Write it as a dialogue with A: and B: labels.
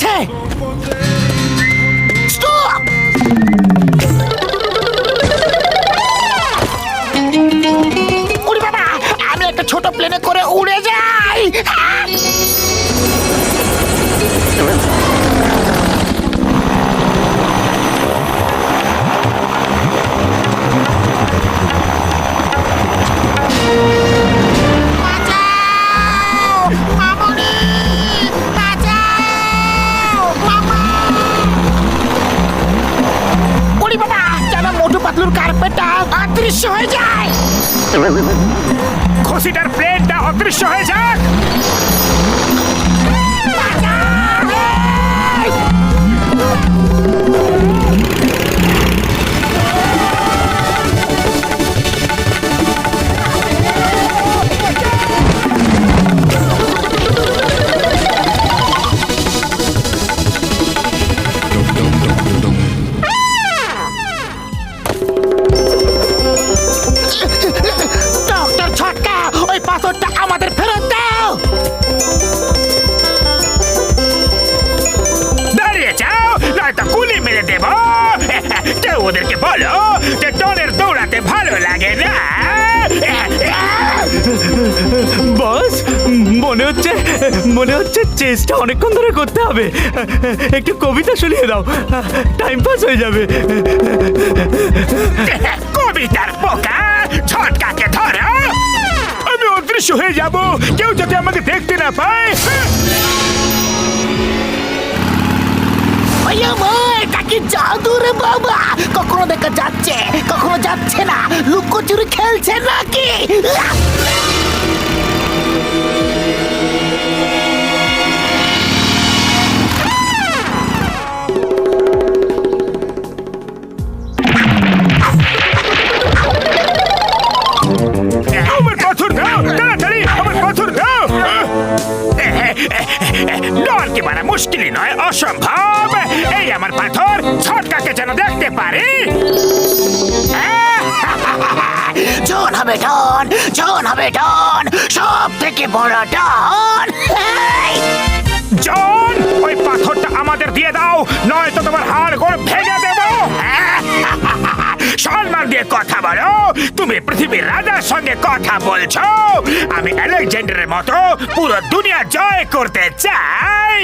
A: আছে। স্টপ! ওরে বাবা, আমি একটা ছোট প্লেনে করে উড়ে যাই। পাতলুর কার্পেটটা অদৃশ্য হয়ে যায়।
B: খুশিটার প্লেনটা অদৃশ্য হয়ে যাক।
A: ডক্টর ছটকা, ওই পাথরটা আমাদের ফেরত দাও।
B: দাঁড়িয়ে যাও, নয়তো গুলি মেরে দেব। কেউ ওদেরকে বলো যে টনের দৌড়াতে ভালো লাগে না।
C: বস, মনে হচ্ছে চেষ্টা অনেকক্ষণ ধরে করতে হবে। একটু কবিতা শুনিয়ে দাও, টাইম পাস হয়ে যাবে।
B: কবিতার পোকা, ছটকাকে ধরো। আমি অদৃশ্য হয়ে যাব, কেউ যাতে আমাকে দেখতে না পায়।
A: এটা কি জাদু রে বাবা? কখনো দেখা যাচ্ছে, কখনো যাচ্ছে না। লুকোচুরি খেলছে নাকি?
B: আমার পাথর দাও, তাড়াতাড়ি আমার পাথর দাও। ডরকে মারা মুশকিলই নয়, অসম্ভব। এই আমার পাথর, ছটকাকে যেন দেখতে পারি।
A: জন হবে ডন, জন হবে ডন, সব থেকে বড় ডন।
B: জন, ওই পাথরটা আমাদের দিয়ে দাও, নয়তো তোমার হাড় গোড় ভেঙে দেব। সম্মান দিয়ে কথা বলো, তুমি পৃথিবীর রাজার সঙ্গে কথা বলছো। আমি আলেকজান্ডারের মতো পুরো দুনিয়া জয় করতে চাই।